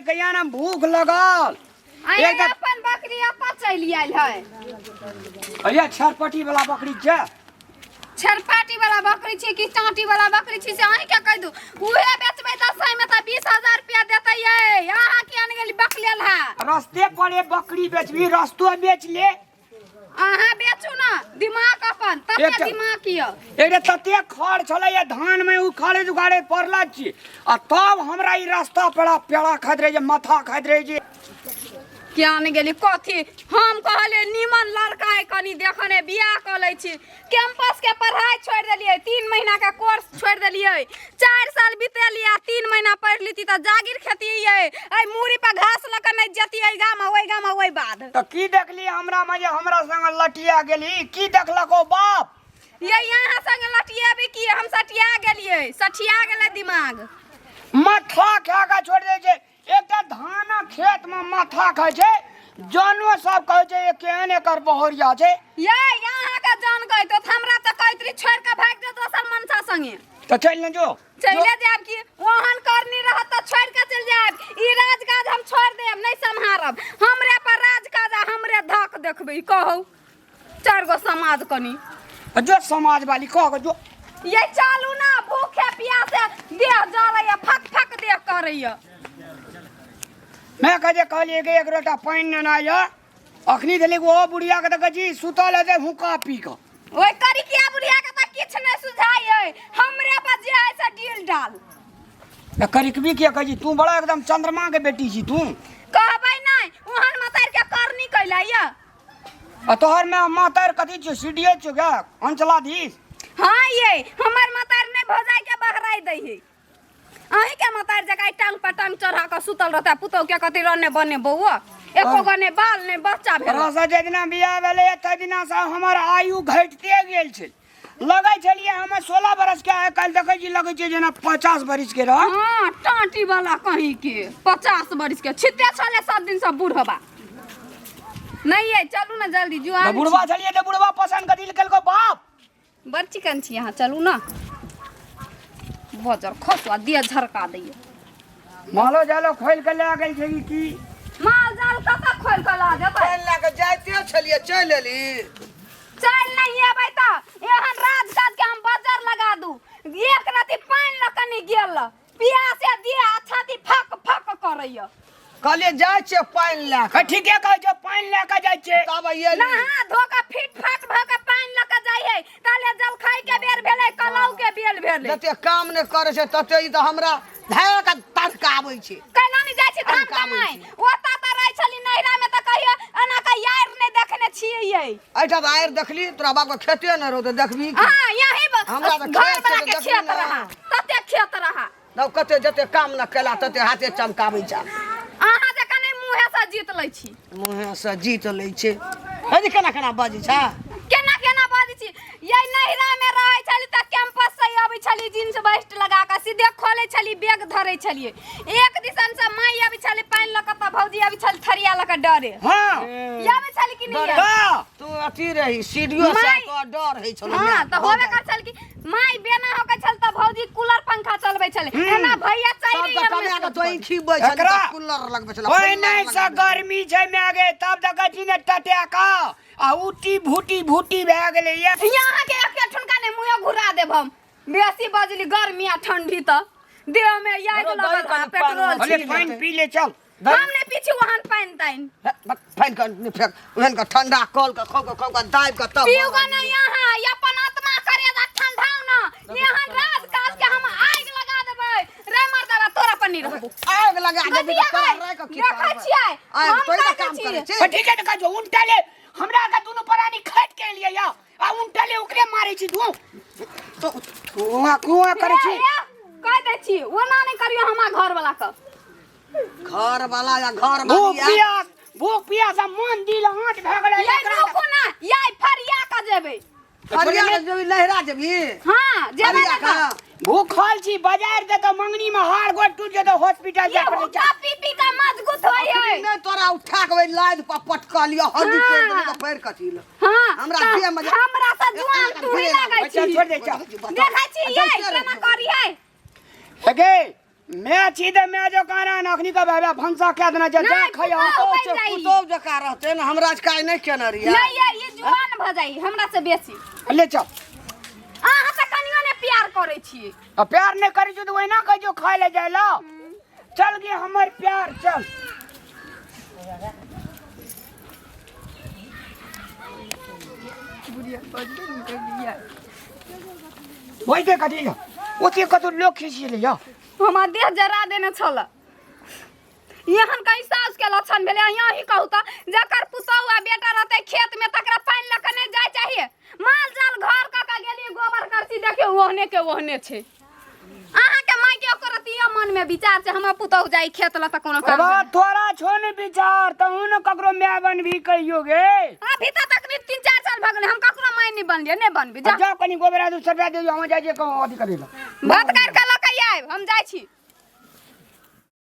के याना भूख लगल एक अपन बकरी आपा चली आइल है। अरे छरपटी वाला बकरी छ छरपाटी वाला बकरी छी कि टाटी वाला बकरी छी से अहीं के कह दू उहे बेचबे 10 में त 20000 रुपया देतै ये यहां के आने गेली बकलेल है रास्ते पर ये बकरी बेचबी रास्तो बेच ले अहाँ बेचू ना दिमाग अपन तते दिमाग कियो एरे तते खड़ छले ये धान में उखाड़े जुगाड़े पड़ला छी आ तब हमरा ई रास्ता पेड़ा पेड़ा खाद रहे जे माथा खाद रहे जे क्या ने गेली कथी हम कहले निमन लड़का है कनी देखने बियाह क लै छी कैंपस के पढ़ाई छोड़ देलिए 3 महीना का कोर्स छोड़ देलिए 4 साल बितेलिए 3 महीना पढ़ लीती त जागीर खेतिए ए मूड़ी पे घास लक नहीं जतिए गाम ओई बाद त की देखली हमरा मजे हमरा संग लटिया गेली की देखलको बाप ये यहां संग लटियाबे की हम सटिया गेलिए सटिया गेले दिमाग माथा खा के छोड़ दे जे एकटा धान खेत में माथा खाय छै जानो सब कहै छै ये केहन एकर बहरिया छै ये यहां का जान गई तो हमरा त कहतरी छोड़ के भाग दे दोसर मनसा संगे तो चल न जो चले जाब की ओहन करनी रहत त छोड़ के चल जाब ई राजकाज हम छोड़ देब नहीं संभारब हमरे पर राजकाज हमरे धक देखबे कहू 4 गो समाज कनी जो समाज वाली कह जो ये चालू ना भूखे प्यासे देह जलैया फक फक देह करैया मैं कहे कहलिए कि एक रोटा पानी न आया अखनी देली वो बुढ़िया के तक जी सुतल है हुक्का पी के ओए करी किया बुढ़िया के त किछ नहीं सुझाई हमरे पर जे है से डील डाल करिकबी के कही तू बड़ा एकदम चंद्रमा के बेटी छी तू कहबै नहीं ओहन मतार के करनी कैला या आ तोहर में मातर कथी छ सीडीए छ का अंचलाधीश हां ये हमर मतार ने भौजाई के बहराई दै है अहीं के मतार जगह टांग पर टांग चढ़ा के सुतल रहता पुतो के कथि रने बने बौआ एको गने बाल ने बच्चा भेल रसा जे दिना बियाह भेले त दिना से हमर आयु घटते गेल छै लगै छलिए हम 16 बरस के कल देखै जी लगै छै जेना 50 बरस के रह हां टांटी वाला कहीं के 50 बरस के छिते छले 7 दिन से बूढ़वा नहीं है चलू ना जल्दी जुआन बुढ़वा छलिए त बुढ़वा पसंद कथि केलको बाप बड़ चिकन छी यहां चलू ना बजर खसवा दिया झरका दैया मालो जालो खोल के ले गेल छै की माल जाल कत खोल के ला जेतै ला के जाइते छलिए चल एली चल नहीं आबै त एहन राजकाज के हम बाजार लगा दू एक राती पानी लकनी गेल पियासे दिया छाती फक फक करैया कहलिए जाय छे पानी ला के ठीके कहै छै पानी ले के जाय छै तब ये नहा धोका फिट फाट भ के पानी ल के जाय है ताले जल खाय के बेर भेले कलौ के बेल भेले जते काम ने करे छै तते ई त हमरा धाय के तड़काबै छै कैला नहीं जाय छै धान कमाई ओता त रहै छली नहिरा में त कहियो एना के यार नहीं देखने छियै ये ऐठा त आयर देखली तोरा बाप के खेते न रहो त देखबी हां यही हमरा त घर खेत वाला के खेत रहा तते खेत रहा तब कते जते काम न केला तते हाथे चमकाबै छै अहाँ जे कने मुंहे से जीत लै छी मुंहे से जीत लै छै हेदी केना केना बाजी छै केना केना बाजी छी ये नहिरा में रहै छली त कैंपस से आबै छली जींस वेस्ट लगा के सीधे खोले छली बैग धरै छली एक दिसन से माई आबै छली पानी ल के त भौजी आबै छली थरिया ल के डरे हां आबै छली कि नहीं तू अथी रही सीढ़ियो से तो डर है छलो हां त होबे कर छल कि माई बेना हो के छल त भौजी कूलर पंखा चलबै छले एना भैया चाहिए सब कमे के तो खीबै छल कूलर लगबै छल ओइ नहीं से गर्मी छै मागे तब देखै छी ने टटका आ उटी भूटी भे गेलै यहाँ के एक ठुनका ने मुंह घुरा देब हम बेसी बजली गर्मी आ ठंडी त देह में याद लगत है पेट्रोल अरे पानी पी ले चल हम ने पीछे वहां पानी ताइन फाइन कर ने फेंक ओहन का ठंडा कल का खो का दाब का तब पीऊगा ना यहाँ अपन आत्मा करे दा ठंडाऊ ना यहाँ रात काल के हम आग लगा देबै रे मर्दावा तोरा पर नहीं रहबो आग लगा देबी त तोरा रह के की देखै छियै हम तो काम करे छी ठीक है त जो उल्टा ले हमरा का दोनों परानी खट के लिए या आ उल्टा ले ओकरे मारै छी तू तो कुआ करे छी कह दे छी ओना नहीं करियो हमरा घर वाला का घर वाला या घर वाली भूख पियास मन दिल आंट भ गेलै ये रुको ना ये फरिया का जेबे फरिया जो लहरा जेबी हां जेबे ना भूखल छी बाजार दे तो मंगनी में हाड़ गोड़ टूट जेतो हॉस्पिटल जा पड़े ये पीपी का मजबूत होय है नहीं तोरा उठा के लाद पर पटका लियो हड्डी तोड़ दे तो पैर कथि ल हां हमरा दे मजा हमरा से जुआन तू ही लागै छी छोड़ दे चल देखै छी ये केना करियै हेगे मैं सीधे मैं जो कहना नखनी का भाई भंसा कह देना जा नहीं, खइया पुतौ बन जाई। पुतौह जका रहते ना हमरा काज नहीं केने रहिए नहीं ये जुआन भ जाई हमरा से बेसी ले चल अहाँ त कनियो ने प्यार करै छी अब प्यार नहीं करी जो तो वही ना कह जो खाए ले जाए लो चल गए हमार प्यार चल वही देख दिया ओते कतो लोग खींची ले जा हमरा देह जरा देने छल एहन कहीं सास के लक्षण भेले यहाँ ही कहू त जकर पुतौह आ बेटा रहते खेत में तकरा पानी लक नहीं जाय चाहिए माल जाल घर क के गेली गोबर करसी देखियो ओहने के ओहने छे अहाँ के माई के करत ये मन में विचार से हम पुतौह जाई खेत ल त कोनो काम अब थोड़ा छोने विचार तो उन ककरो मैं बन भी कहियोगे अभी तक नहीं 3-4 साल भ गेले हम ककरो माई नहीं बनलिए नहीं बनबी जा जा कनी गोबरा दू सरपा दे हम जाय जे कहूं अथी करे ला भात कर के लक आइब हम जाय छी